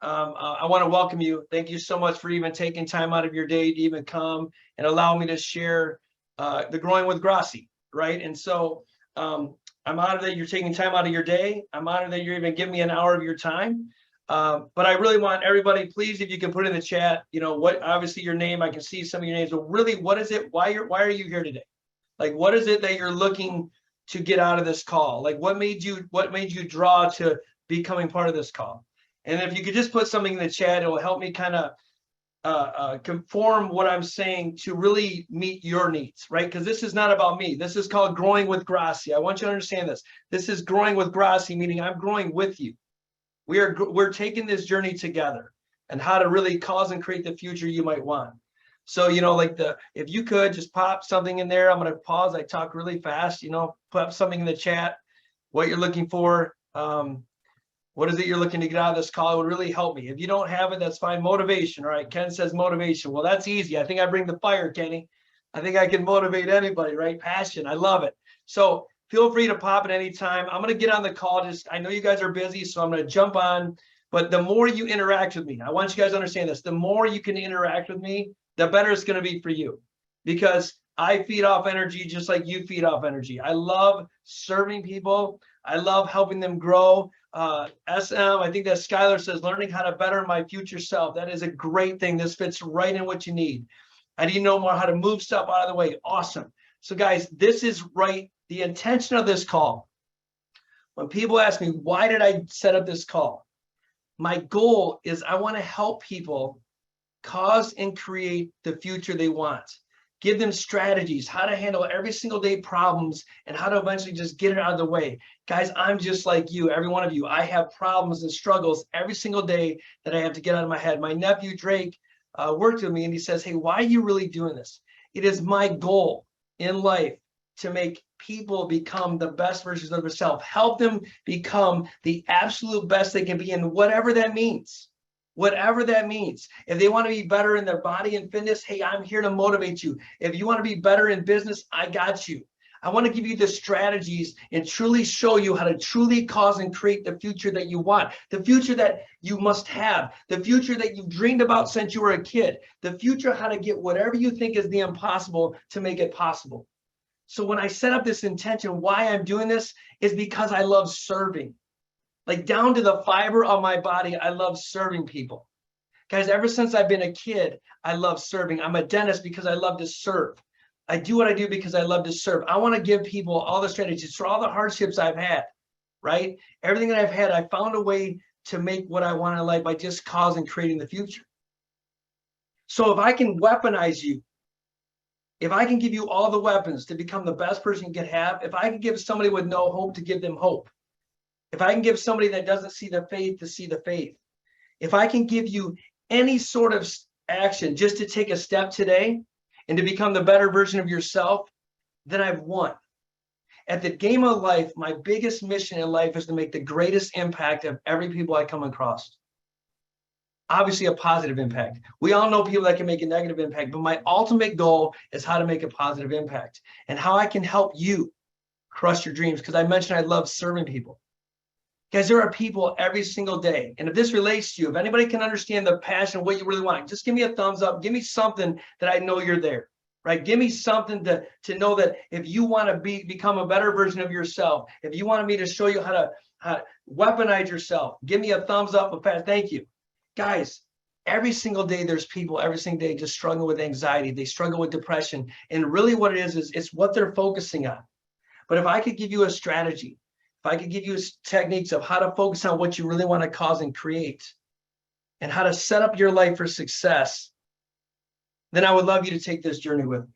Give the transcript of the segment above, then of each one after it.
I want to welcome you. Thank you so much for even taking time out of your day to even come and allow me to share the Growing with Grossi, right? And so I'm honored that you're taking time out of your day. I'm honored that you're even giving me an hour of your time. But I really want everybody, please, if you can put in the chat, what, obviously your name, I can see some of your names, but really, what is it? Why are you here today? Like, what is it that you're looking to get out of this call? Like, what made you draw to becoming part of this call? And if you could just put something in the chat, it will help me kind of conform what I'm saying to really meet your needs, right? Because this is not about me. This is called Growing with Grossi. I want you to understand this. This is Growing with Grossi, meaning I'm growing with you. We're taking this journey together and how to really cause and create the future you might want. So, if you could just pop something in there, I'm going to pause. I talk really fast, put up something in the chat, what you're looking for. What is it you're looking to get out of this call? It would really help me. If you don't have it, that's fine. Motivation. All right. Ken says motivation. Well, that's easy. I think I bring the fire, Kenny. I think I can motivate anybody, right? Passion. I love it. So feel free to pop at any time. I'm going to get on the call. I know you guys are busy, so I'm going to jump on. But the more you interact with me, I want you guys to understand this. The more you can interact with me, the better it's going to be for you. Because I feed off energy just like you feed off energy. I love serving people. I love helping them grow. SM, I think that Skylar says, learning how to better my future self. That is a great thing. This fits right in what you need. I need to know more how to move stuff out of the way. Awesome. So guys, this is right. The intention of this call, when people ask me, why did I set up this call? My goal is I want to help people cause and create the future they want. Give them strategies, how to handle every single day problems and how to eventually just get it out of the way. Guys, I'm just like you, every one of you. I have problems and struggles every single day that I have to get out of my head. My nephew, Drake, worked with me and he says, hey, why are you really doing this? It is my goal in life to make people become the best versions of themselves, help them become the absolute best they can be in whatever that means. Whatever that means. If they want to be better in their body and fitness, hey, I'm here to motivate you. If you want to be better in business, I got you. I want to give you the strategies and truly show you how to truly cause and create the future that you want, the future that you must have, the future that you've dreamed about since you were a kid, the future how to get whatever you think is the impossible to make it possible. So when I set up this intention, why I'm doing this is because I love serving. Like down to the fiber of my body, I love serving people. Guys, ever since I've been a kid, I love serving. I'm a dentist because I love to serve. I do what I do because I love to serve. I want to give people all the strategies for all the hardships I've had, right? Everything that I've had, I found a way to make what I want in life by just causing, creating the future. So if I can weaponize you, if I can give you all the weapons to become the best person you can have, if I can give somebody with no hope to give them hope, if I can give somebody that doesn't see the faith to see the faith, if I can give you any sort of action just to take a step today and to become the better version of yourself, then I've won. At the game of life, my biggest mission in life is to make the greatest impact of every people I come across. Obviously a positive impact. We all know people that can make a negative impact, but my ultimate goal is how to make a positive impact and how I can help you crush your dreams. Because I mentioned I love serving people. Guys, there are people every single day. And if this relates to you, if anybody can understand the passion of what you really want, just give me a thumbs up. Give me something that I know you're there, right? Give me something to know that if you want to become a better version of yourself, if you want me to show you how to weaponize yourself, give me a thumbs up. Thank you. Guys, every single day, there's people every single day just struggling with anxiety. They struggle with depression. And really what it is it's what they're focusing on. But if I could give you a strategy, if I could give you techniques of how to focus on what you really want to cause and create and how to set up your life for success, then I would love you to take this journey with me.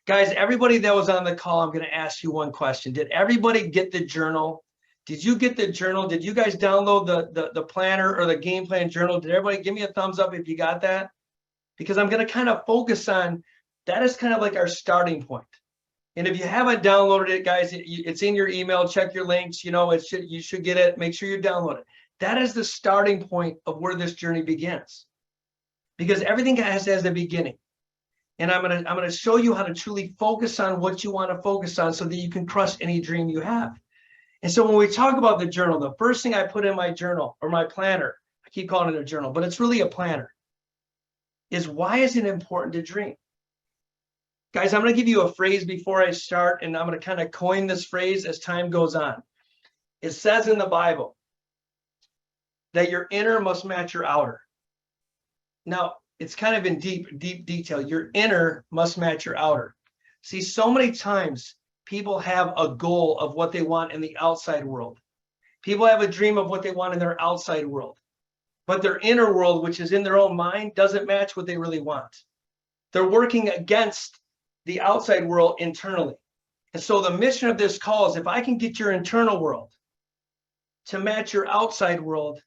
Guys, everybody that was on the call, I'm going to ask you one question. Did everybody get the journal? Did you get the journal? Did you guys download the planner or the game plan journal? Did everybody give me a thumbs up if you got that? Because I'm going to kind of focus on, that is kind of like our starting point. And if you haven't downloaded it, guys, it's in your email. Check your links. You should get it. Make sure you download it. That is the starting point of where this journey begins. Because everything has a beginning. And I'm gonna show you how to truly focus on what you want to focus on so that you can crush any dream you have. And so when we talk about the journal, the first thing I put in my journal or my planner, I keep calling it a journal, but it's really a planner, is why is it important to dream? Guys, I'm going to give you a phrase before I start, and I'm going to kind of coin this phrase as time goes on. It says in the Bible that your inner must match your outer. Now, it's kind of in deep detail. Your inner must match your outer. See, so many times people have a goal of what they want in the outside world. People have a dream of what they want in their outside world. But their inner world, which is in their own mind, doesn't match what they really want. They're working against the outside world internally. And so the mission of this call is, if I can get your internal world to match your outside world,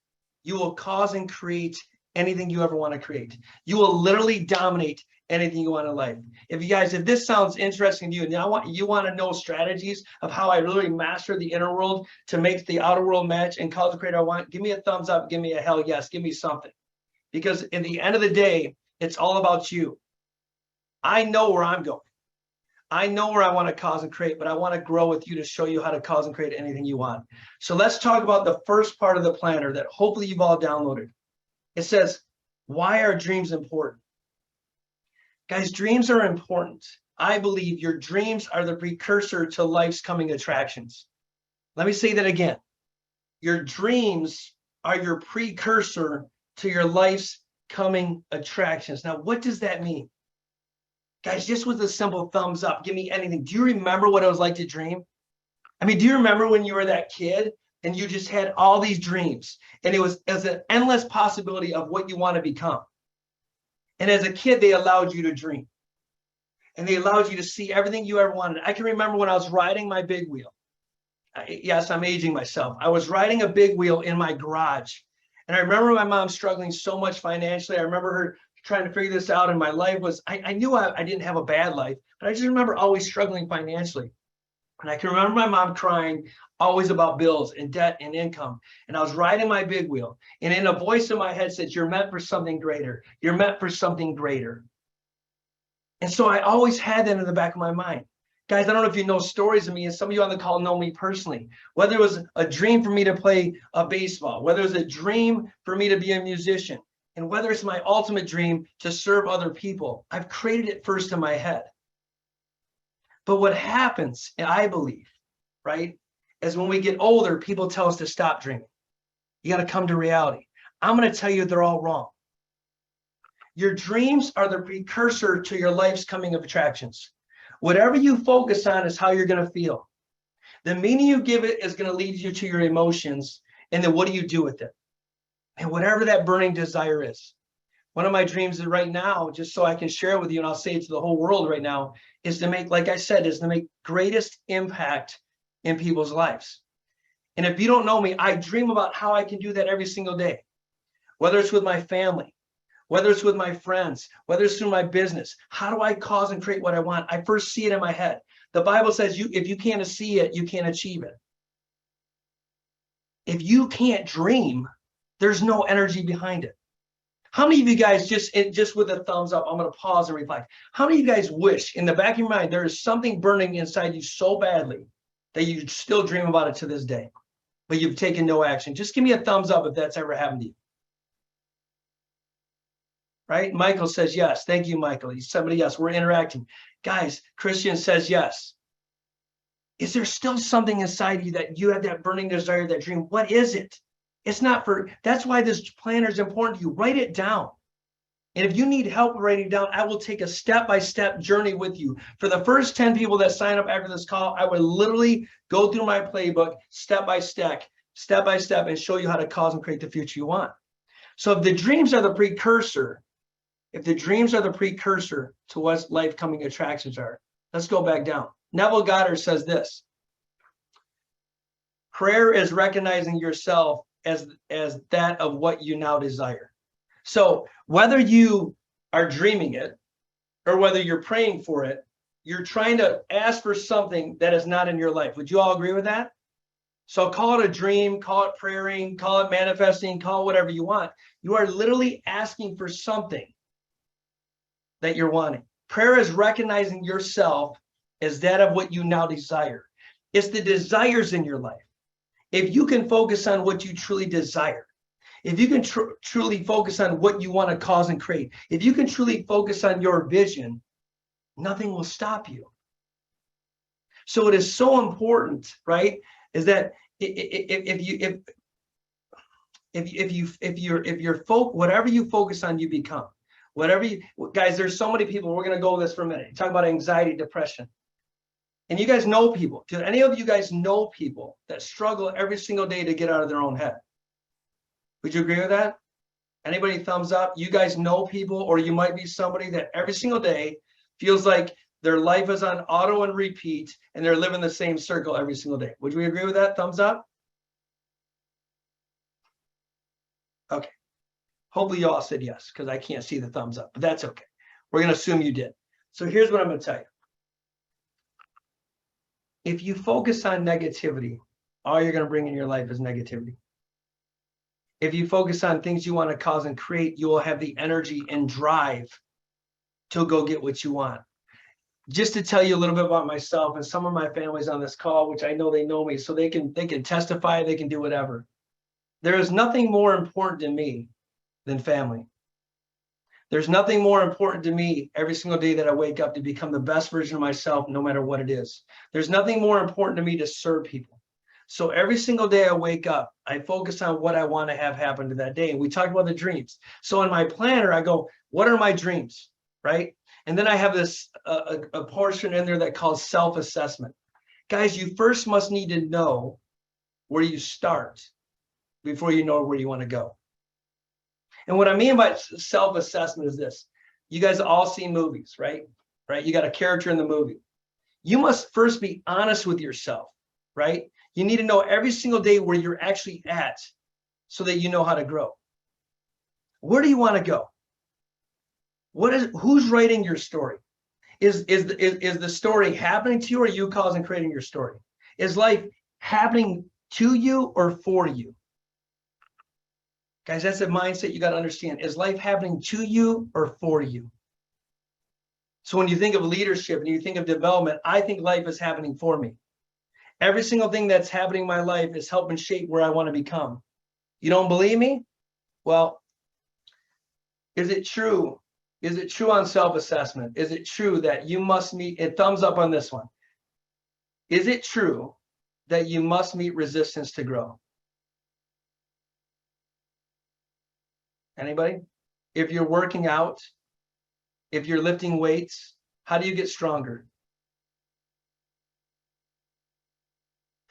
you will cause and create anything you ever want to create. You will literally dominate anything you want in life. If this sounds interesting to you, and you want to know strategies of how I really master the inner world to make the outer world match and cause and create what I want, give me a thumbs up, give me a hell yes, give me something. Because in the end of the day, it's all about you. I know where I'm going. I know where I want to cause and create, but I want to grow with you to show you how to cause and create anything you want. So let's talk about the first part of the planner that hopefully you've all downloaded. It says, why are dreams important? Guys, dreams are important. I believe your dreams are the precursor to life's coming attractions. Let me say that again. Your dreams are your precursor to your life's coming attractions. Now, what does that mean? Guys, just with a simple thumbs up, give me anything. Do you remember what it was like to dream? I mean, do you remember when you were that kid and you just had all these dreams, and it was an endless possibility of what you want to become? And as a kid, they allowed you to dream, and they allowed you to see everything you ever wanted. I can remember when I was riding my big wheel. Yes, I'm aging myself. I was riding a big wheel in my garage, and I remember my mom struggling so much financially. I remember her trying to figure this out, and my life was, I knew I didn't have a bad life, but I just remember always struggling financially. And I can remember my mom crying always about bills and debt and income. And I was riding my big wheel, and in a voice in my head said, you're meant for something greater. You're meant for something greater. And so I always had that in the back of my mind. Guys, I don't know if you know stories of me, and some of you on the call know me personally. Whether it was a dream for me to play baseball, whether it was a dream for me to be a musician, and whether it's my ultimate dream to serve other people, I've created it first in my head. But what happens, I believe, right, is when we get older, people tell us to stop dreaming. You got to come to reality. I'm going to tell you they're all wrong. Your dreams are the precursor to your life's coming of attractions. Whatever you focus on is how you're going to feel. The meaning you give it is going to lead you to your emotions, and then what do you do with it? And whatever that burning desire is. One of my dreams is right now, just so I can share with you, and I'll say it to the whole world right now, is to make, like I said, is to make greatest impact in people's lives. And if you don't know me, I dream about how I can do that every single day, whether it's with my family, whether it's with my friends, whether it's through my business. How do I cause and create what I want? I first see it in my head. The Bible says if you can't see it, you can't achieve it. If you can't dream, there's no energy behind it. How many of you guys, just with a thumbs up, I'm going to pause and reflect. How many of you guys wish in the back of your mind there is something burning inside you so badly that you still dream about it to this day, but you've taken no action? Just give me a thumbs up if that's ever happened to you. Right? Michael says yes. Thank you, Michael. Somebody else. We're interacting. Guys, Christian says yes. Is there still something inside you that you have that burning desire, that dream? What is it? It's not for, that's why this planner is important to you. Write it down. And if you need help writing it down, I will take a step-by-step journey with you. For the first 10 people that sign up after this call, I would literally go through my playbook step by step, and show you how to cause and create the future you want. So if the dreams are the precursor, to what life coming attractions are, let's go back down. Neville Goddard says this: prayer is recognizing yourself as that of what you now desire. So whether you are dreaming it or whether you're praying for it, you're trying to ask for something that is not in your life. Would you all agree with that? So call it a dream, call it praying, call it manifesting, call it whatever you want. You are literally asking for something that you're wanting. Prayer is recognizing yourself as that of what you now desire. It's the desires in your life. If you can focus on what you truly desire, if you can truly focus on what you want to cause and create, if you can truly focus on your vision, nothing will stop you. So it is so important, right? Is that if you're whatever you focus on, you become. Whatever you guys, there's so many people. We're gonna go with this for a minute. Talk about anxiety, depression. And you guys know people. Do any of you guys know people that struggle every single day to get out of their own head? Would you agree with that? Anybody thumbs up? You guys know people, or you might be somebody that every single day feels like their life is on auto and repeat, and they're living the same circle every single day. Would we agree with that? Thumbs up. Okay. Hopefully you all said yes, because I can't see the thumbs up, but that's okay. We're going to assume you did. So here's what I'm going to tell you. If you focus on negativity, all you're going to bring in your life is negativity. If you focus on things you want to cause and create, you will have the energy and drive to go get what you want. Just to tell you a little bit about myself, and some of my family's on this call, which I know they know me, so they can testify, they can do whatever. There is nothing more important to me than family. There's nothing more important to me every single day that I wake up to become the best version of myself, no matter what it is. There's nothing more important to me to serve people. So every single day I wake up, I focus on what I want to have happen to that day. And we talked about the dreams. So in my planner, I go, what are my dreams, right? And then I have this a portion in there that calls self-assessment. Guys, you first must need to know where you start before you know where you want to go. And what I mean by self-assessment is this. You guys all see movies, right? Right? You got a character in the movie. You must first be honest with yourself, right? You need to know every single day where you're actually at so that you know how to grow. Where do you want to go? Who's writing your story? Is the story happening to you, or are you causing creating your story? Is life happening to you or for you? Guys, that's a mindset you got to understand. Is life happening to you or for you? So when you think of leadership and you think of development, I think life is happening for me. Every single thing that's happening in my life is helping shape where I want to become. You don't believe me? Well, is it true? Is it true on self-assessment? Is it true that you must meet, a thumbs up on this one. Is it true that you must meet resistance to grow? Anybody? If you're working out, if you're lifting weights, how do you get stronger?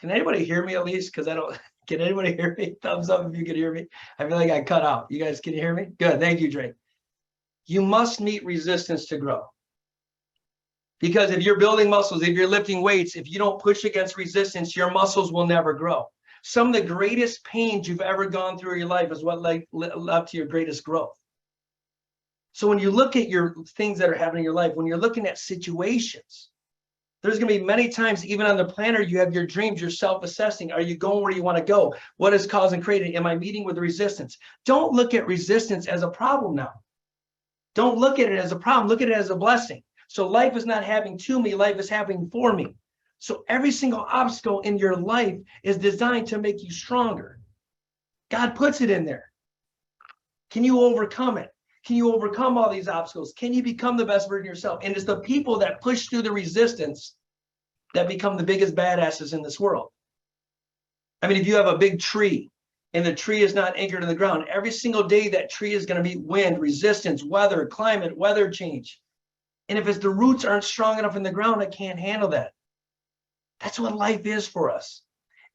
Can anybody hear me at least? Because I don't, can anybody hear me? Thumbs up if you can hear me. I feel like I cut out. You guys can hear me? Good, thank you, Drake. You must meet resistance to grow. Because if you're building muscles, if you're lifting weights, if you don't push against resistance, your muscles will never grow. Some of the greatest pains you've ever gone through in your life is what led to your greatest growth. So when you look at your things that are happening in your life, when you're looking at situations, there's going to be many times, even on the planner, you have your dreams, you're self-assessing. Are you going where you want to go? What is causing creating? Am I meeting with resistance? Don't look at resistance as a problem now. Don't look at it as a problem. Look at it as a blessing. So life is not happening to me. Life is happening for me. So every single obstacle in your life is designed to make you stronger. God puts it in there. Can you overcome it? Can you overcome all these obstacles? Can you become the best version of yourself? And it's the people that push through the resistance that become the biggest badasses in this world. I mean, if you have a big tree and the tree is not anchored in the ground, every single day that tree is going to meet wind, resistance, weather, climate, weather change. And if the roots aren't strong enough in the ground, it can't handle that. That's what life is for us.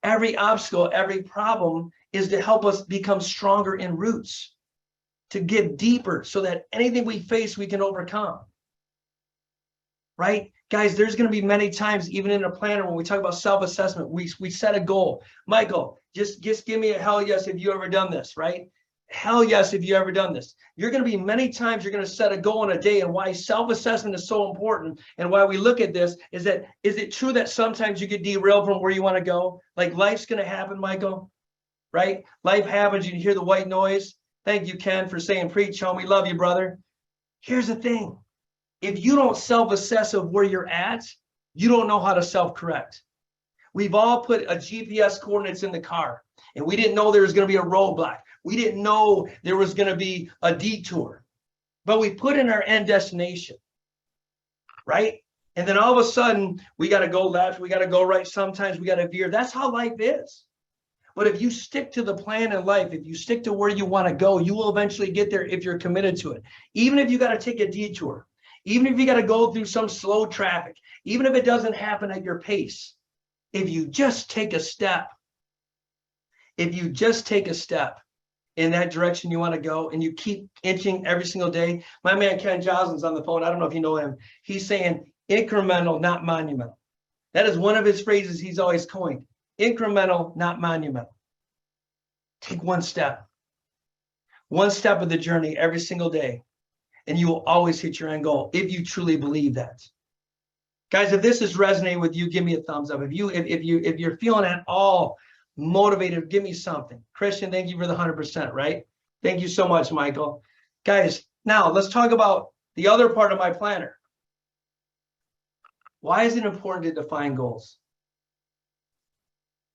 Every obstacle, every problem is to help us become stronger in roots, to get deeper so that anything we face, we can overcome. Right? Guys, there's going to be many times, even in a planner, when we talk about self-assessment, we set a goal. Michael, just give me a hell yes if you ever done this, right? Hell yes if you ever done this. You're going to be many times you're going to set a goal in a day, and why self-assessment is so important and why we look at this is that, is it true that sometimes you get derailed from where you want to go? Like life's going to happen, Michael, right? Life happens, you hear the white noise. Thank you, Ken, for saying preach, homie. Love you, brother. Here's the thing. If you don't self-assess of where you're at, you don't know how to self-correct. We've all put a GPS coordinates in the car. And we didn't know there was going to be a roadblock. We didn't know there was going to be a detour. But we put in our end destination, right? And then all of a sudden, we got to go left, we got to go right. Sometimes we got to veer. That's how life is. But if you stick to the plan in life, if you stick to where you want to go, you will eventually get there if you're committed to it. Even if you got to take a detour, even if you got to go through some slow traffic, even if it doesn't happen at your pace, if you just take a step, if you just take a step in that direction you want to go and you keep inching every single day. My man Ken Joslin's on the phone. I don't know if you know him. He's saying incremental, not monumental. That is one of his phrases he's always coined. Incremental, not monumental. Take one step of the journey every single day, and you will always hit your end goal if you truly believe that. Guys, if this is resonating with you, give me a thumbs up. If you're feeling at all motivated, give me something. Christian, thank you for the 100%, right? Thank you so much, Michael. Guys, now let's talk about the other part of my planner. Why is it important to define goals?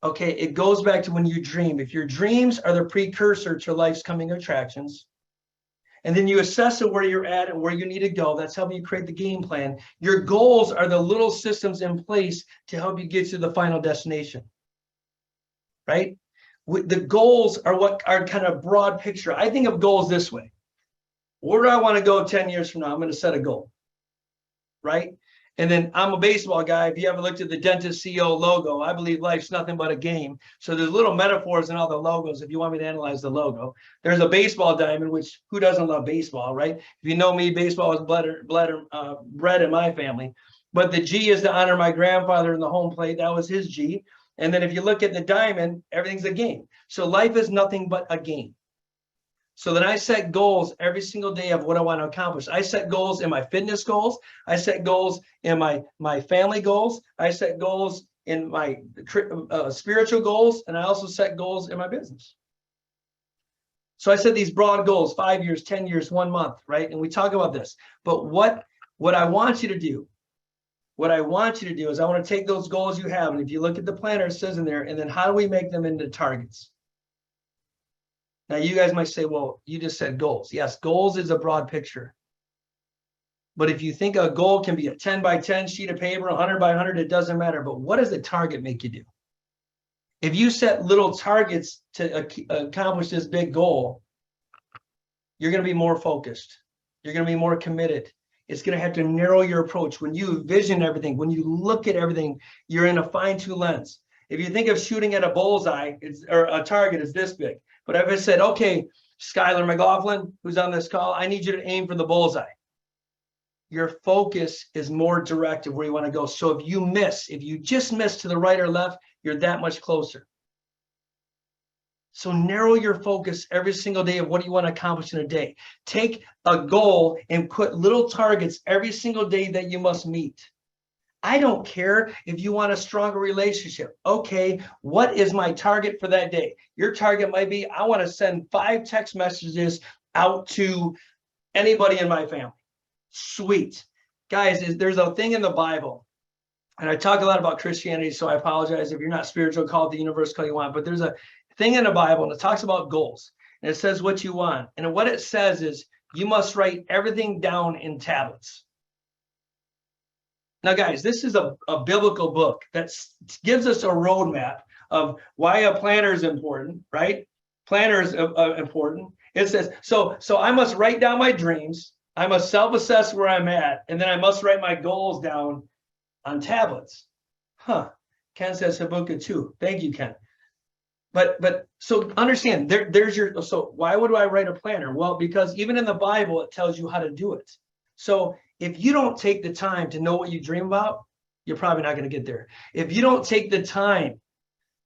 Okay, it goes back to when you dream. If your dreams are the precursor to life's coming attractions, and then you assess where you're at and where you need to go, that's helping you create the game plan. Your goals are the little systems in place to help you get to the final destination, right? The goals are what are kind of broad picture. I think of goals this way. Where do I want to go 10 years from now? I'm going to set a goal, right? And then I'm a baseball guy. If you ever looked at the Dentist CEO logo, I believe life's nothing but a game. So there's little metaphors in all the logos. If you want me to analyze the logo, there's a baseball diamond, which who doesn't love baseball, right? If you know me, baseball is bred in my family. But the G is to honor my grandfather in the home plate. That was his G. And then if you look at the diamond, everything's a game. So life is nothing but a game. So then I set goals every single day of what I want to accomplish. I set goals in my fitness goals. I set goals in my family goals. I set goals in my spiritual goals. And I also set goals in my business. So I set these broad goals, 5 years, 10 years, 1 month, right? And we talk about this. But what I want you to do, is I want to take those goals you have. And if you look at the planner, it says in there, and then how do we make them into targets? Now, you guys might say, well, you just said goals. Yes, goals is a broad picture. But if you think a goal can be a 10 by 10 sheet of paper, 100 by 100, it doesn't matter. But what does the target make you do? If you set little targets to accomplish this big goal, you're going to be more focused. You're going to be more committed. It's going to have to narrow your approach. When you vision everything, when you look at everything, you're in a fine-tuned lens. If you think of shooting at a bullseye, or a target is this big. But if I said, okay, Skylar McLaughlin, who's on this call, I need you to aim for the bullseye. Your focus is more direct of where you want to go. So if you just miss to the right or left, you're that much closer. So narrow your focus every single day of what you want to accomplish in a day. Take a goal and put little targets every single day that you must meet. I don't care if you want a stronger relationship. Okay, what is my target for that day? Your target might be, I want to send 5 text messages out to anybody in my family. Sweet. Guys, there's a thing in the Bible, and I talk a lot about Christianity, so I apologize if you're not spiritual, call it the universe, call it you want, but there's a thing in the Bible, and it talks about goals, and it says what you want. And what it says is you must write everything down in tablets. Now, guys, this is a biblical book that gives us a roadmap of why a planner is important, right? Planner is important. It says, so I must write down my dreams. I must self-assess where I'm at, and then I must write my goals down on tablets. Ken says Habakkuk 2. Thank you, Ken. But so understand, so why would I write a planner? Well, because even in the Bible, it tells you how to do it. So if you don't take the time to know what you dream about, you're probably not going to get there. If you don't take the time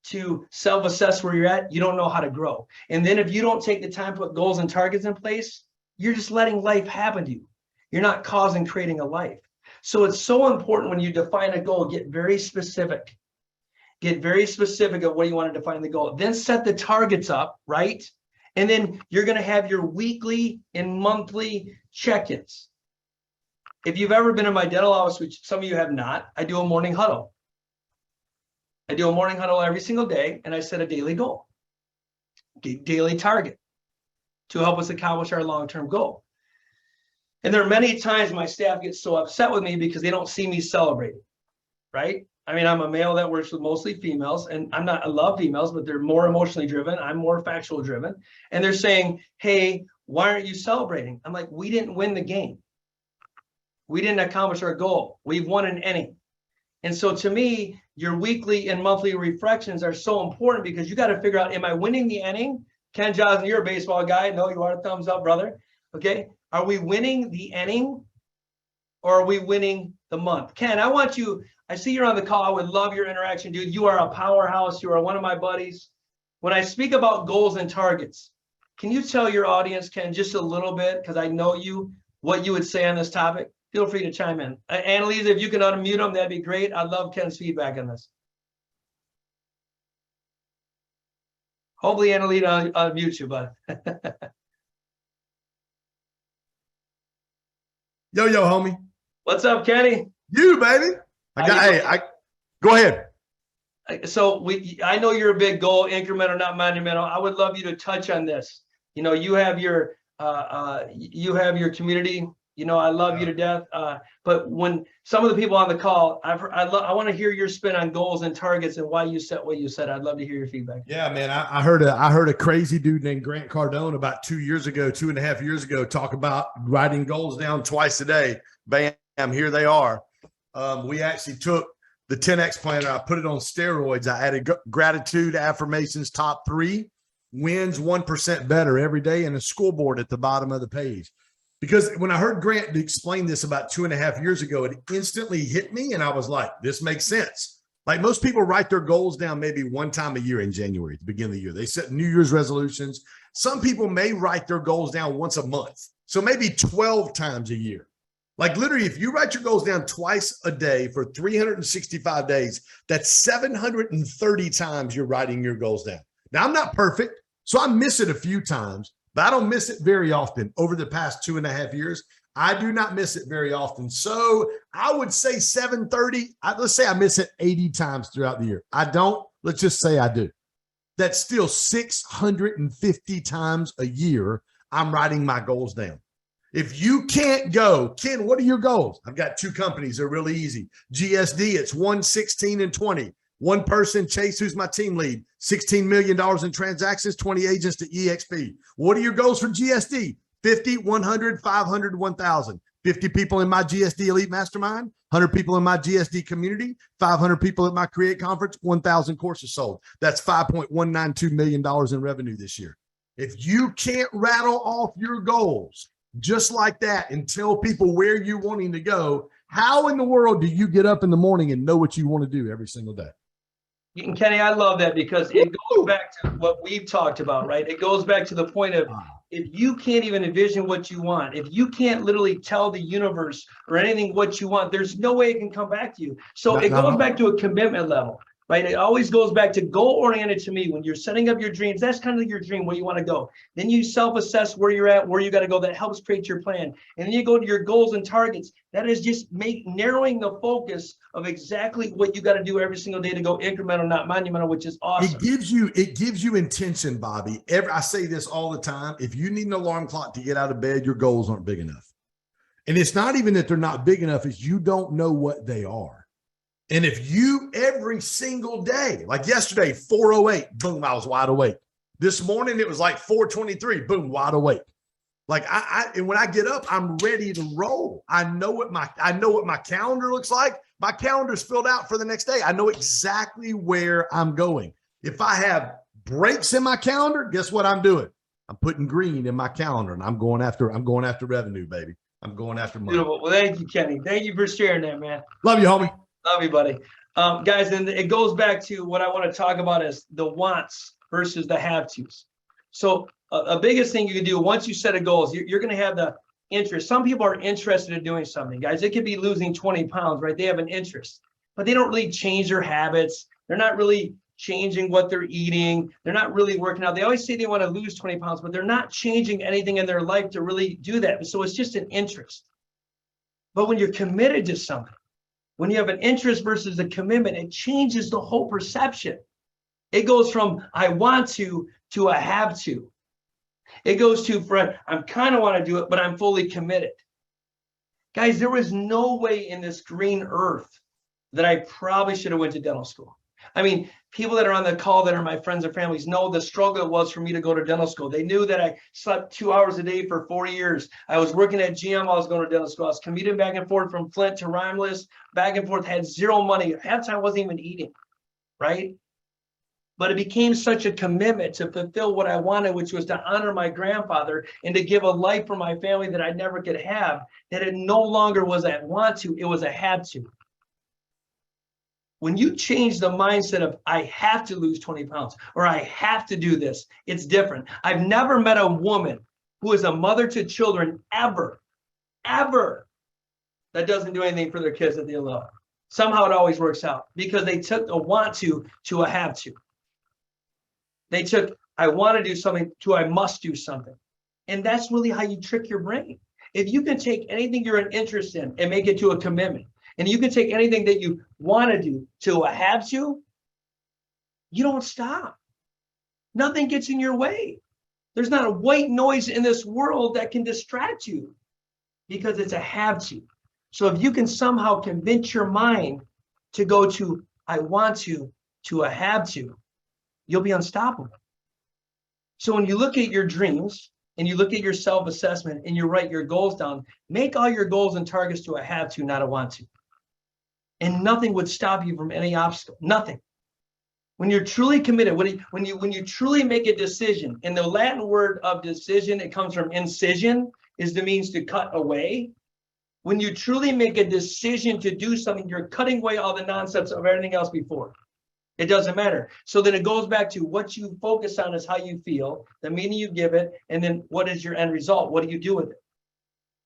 to self-assess where you're at, you don't know how to grow. And then if you don't take the time to put goals and targets in place, you're just letting life happen to you. You're not creating a life. So it's so important when you define a goal, get very specific. Get very specific of what you want to define the goal. Then set the targets up, right? And then you're going to have your weekly and monthly check-ins. If you've ever been in my dental office, which some of you have not, I do a morning huddle. I do a morning huddle every single day, and I set a daily goal. daily target to help us accomplish our long-term goal. And there are many times my staff gets so upset with me because they don't see me celebrating, right? I mean, I'm a male that works with mostly females, and I love females, but they're more emotionally driven. I'm more factual driven. And they're saying, hey, why aren't you celebrating? I'm like, we didn't win the game. We didn't accomplish our goal. We've won an inning. And so to me, your weekly and monthly reflections are so important because you got to figure out, am I winning the inning? Ken Johnson, you're a baseball guy. No, you are. Thumbs up, brother. Okay. Are we winning the inning or are we winning the month? Ken, I see you're on the call. I would love your interaction, dude. You are a powerhouse. You are one of my buddies. When I speak about goals and targets, can you tell your audience, Ken, just a little bit, because I know you, what you would say on this topic? Feel free to chime in. Annalise, if you can unmute them, that'd be great. I'd love Ken's feedback on this. Hopefully, Annalise, I'll unmute you, bud. Yo, homie. What's up, Kenny? You, baby. Go ahead. So I know you're a big goal, incremental, not monumental. I would love you to touch on this. You know, you have your community. You know, I love you to death. But when some of the people on the call, I want to hear your spin on goals and targets and why you set what you said. I'd love to hear your feedback. Yeah, man. I heard a crazy dude named Grant Cardone about 2.5 years ago, talk about writing goals down twice a day. Bam, here they are. We actually took the 10X planner. I put it on steroids. I added gratitude, affirmations, top 3, wins 1% better every day, and a scoreboard at the bottom of the page. Because when I heard Grant explain this about 2.5 years ago, it instantly hit me. And I was like, this makes sense. Like most people write their goals down maybe one time a year in January, at the beginning of the year. They set New Year's resolutions. Some people may write their goals down once a month. So maybe 12 times a year. Like literally, if you write your goals down twice a day for 365 days, that's 730 times you're writing your goals down. Now, I'm not perfect, so I miss it a few times. But I don't miss it very often. Over the past 2.5 years, I do not miss it very often. So I would say 730. Let's say I miss it 80 times throughout the year. I don't. Let's just say I do. That's still 650 times a year I'm writing my goals down. If you can't go, Ken, what are your goals? I've got 2 companies. They're really easy. GSD, it's 1, 16, and 20. One person, Chase, who's my team lead, $16 million in transactions, 20 agents to EXP. What are your goals for GSD? 50, 100, 500, 1,000. 50 people in my GSD Elite Mastermind, 100 people in my GSD community, 500 people at my Create Conference, 1,000 courses sold. That's $5.192 million in revenue this year. If you can't rattle off your goals just like that and tell people where you're wanting to go, how in the world do you get up in the morning and know what you want to do every single day? And Kenny, I love that because it goes back to what we've talked about, right? It goes back to the point of if you can't even envision what you want, if you can't literally tell the universe or anything what you want, there's no way it can come back to you. So it goes back to a commitment level, right? It always goes back to goal-oriented to me. When you're setting up your dreams, that's kind of your dream, where you want to go. Then you self-assess where you're at, where you got to go. That helps create your plan. And then you go to your goals and targets. That is just narrowing the focus of exactly what you got to do every single day to go incremental, not monumental, which is awesome. It gives you intention, Bobby. I say this all the time. If you need an alarm clock to get out of bed, your goals aren't big enough. And it's not even that they're not big enough, it's you don't know what they are. And if you every single day, like yesterday, 4:08, boom, I was wide awake. This morning, it was like 4:23, boom, wide awake. Like and when I get up, I'm ready to roll. I know what my calendar looks like. My calendar's filled out for the next day. I know exactly where I'm going. If I have breaks in my calendar, guess what I'm doing? I'm putting green in my calendar, and I'm going after revenue, baby. I'm going after money. Beautiful. Well, thank you, Kenny. Thank you for sharing that, man. Love you, homie. Love you, buddy. Guys, and it goes back to what I want to talk about is the wants versus the have-tos. So a biggest thing you can do once you set a goal is you're going to have the interest. Some people are interested in doing something, guys. It could be losing 20 pounds, right? They have an interest, but they don't really change their habits. They're not really changing what they're eating. They're not really working out. They always say they want to lose 20 pounds, but they're not changing anything in their life to really do that. So it's just an interest. But when you're committed to something, when you have an interest versus a commitment, it changes the whole perception. It goes from I want to to a have to. It goes to, Fred, I kind of want to do it, but I'm fully committed. Guys, there was no way in this green earth that I probably should have went to dental school. I mean, people that are on the call that are my friends and families know the struggle it was for me to go to dental school. They knew that I slept 2 hours a day for 4 years. I was working at GM while I was going to dental school. I was commuting back and forth from Flint to Rhineland, back and forth, had zero money. Half the time I wasn't even eating, right? But it became such a commitment to fulfill what I wanted, which was to honor my grandfather and to give a life for my family that I never could have, that it no longer was a want to, it was a had to. When you change the mindset of, I have to lose 20 pounds or I have to do this, it's different. I've never met a woman who is a mother to children ever, that doesn't do anything for their kids that they love. Somehow it always works out because they took a want to a have to. They took, I want to do something to I must do something. And that's really how you trick your brain. If you can take anything you're an interest in and make it to a commitment, and you can take anything that you want to do to a have to, you don't stop. Nothing gets in your way. There's not a white noise in this world that can distract you because it's a have to. So if you can somehow convince your mind to go to I want to a have to, you'll be unstoppable. So when you look at your dreams and you look at your self-assessment and you write your goals down, make all your goals and targets to a have to, not a want to. And nothing would stop you from any obstacle, nothing. When you're truly committed, when you truly make a decision, and the Latin word of decision, it comes from incision, is the means to cut away. When you truly make a decision to do something, you're cutting away all the nonsense of everything else before. It doesn't matter. So then it goes back to what you focus on is how you feel, the meaning you give it, and then what is your end result? What do you do with it?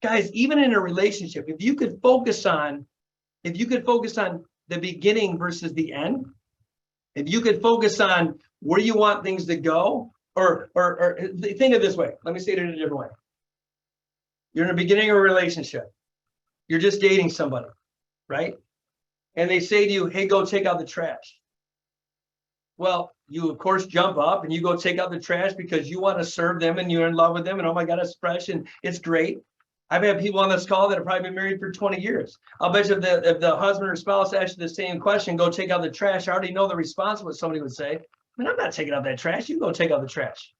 Guys, even in a relationship, if you could focus on the beginning versus the end, if you could focus on where you want things to go, or think of it this way. Let me say it in a different way. You're in the beginning of a relationship. You're just dating somebody, right? And they say to you, hey, go take out the trash. Well, you, of course, jump up and you go take out the trash because you want to serve them and you're in love with them. And oh, my God, it's fresh and it's great. I've had people on this call that have probably been married for 20 years. I'll bet you if the husband or spouse asked you the same question, go take out the trash, I already know the response, what somebody would say. I mean, I'm not taking out that trash. You go take out the trash.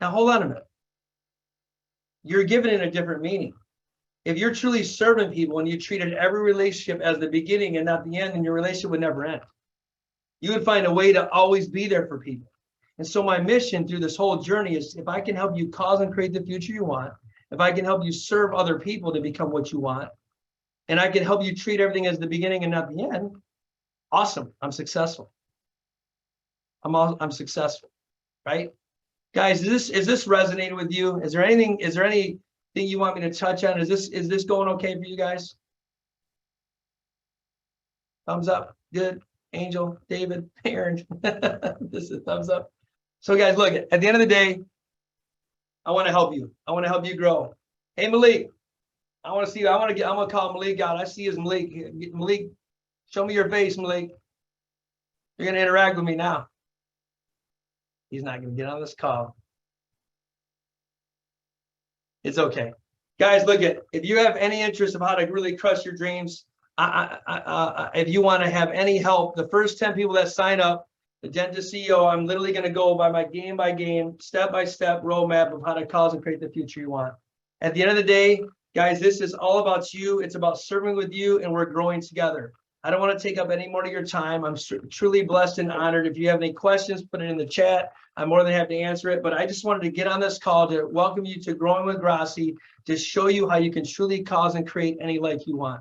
Now, hold on a minute. You're giving it a different meaning. If you're truly serving people and you treated every relationship as the beginning and not the end, then your relationship would never end. You would find a way to always be there for people. And so my mission through this whole journey is if I can help you cause and create the future you want, if I can help you serve other people to become what you want, and I can help you treat everything as the beginning and not the end, awesome, I'm successful. I'm successful, right? Guys, is this resonating with you? Is there anything you want me to touch on? Is this going okay for you guys? Thumbs up, good. Angel, David, Aaron, this is thumbs up. So guys, look, at the end of the day, I want to help you. I want to help you grow. Hey, Malik, I want to see you. I'm going to call Malik out. I see you as Malik. Malik, show me your face, Malik. You're going to interact with me now. He's not going to get on this call. It's okay. Guys, look at, if you have any interest of how to really crush your dreams, if you want to have any help, the first 10 people that sign up, the Dentist CEO, I'm literally going to go by game, step-by-step roadmap of how to cause and create the future you want. At the end of the day, guys, this is all about you. It's about serving with you, and we're growing together. I don't want to take up any more of your time. I'm truly blessed and honored. If you have any questions, put it in the chat. I'm more than happy to answer it. But I just wanted to get on this call to welcome you to Growing with Grossi, to show you how you can truly cause and create any life you want.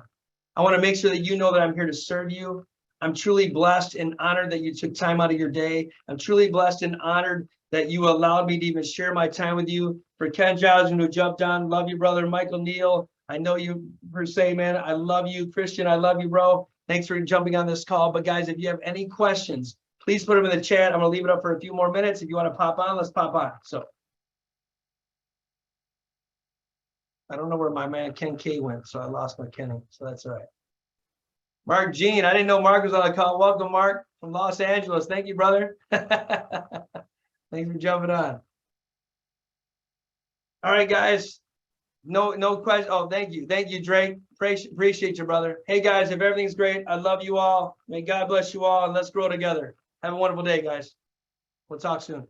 I want to make sure that you know that I'm here to serve you. I'm truly blessed and honored that you took time out of your day. I'm truly blessed and honored that you allowed me to even share my time with you. For Ken Johnson, who jumped on, love you, brother. Michael Neal, I know you per se, man. I love you. Christian, I love you, bro. Thanks for jumping on this call. But guys, if you have any questions, please put them in the chat. I'm going to leave it up for a few more minutes. If you want to pop on, let's pop on. So I don't know where my man Ken K went, so I lost my Kenny. So that's all right. Mark Jean, I didn't know Mark was on the call. Welcome, Mark, from Los Angeles. Thank you, brother. Thank Thanks for jumping on. All right, guys. No question. Oh, thank you. Thank you, Drake. Appreciate you, brother. Hey, guys, if everything's great, I love you all. May God bless you all, and let's grow together. Have a wonderful day, guys. We'll talk soon.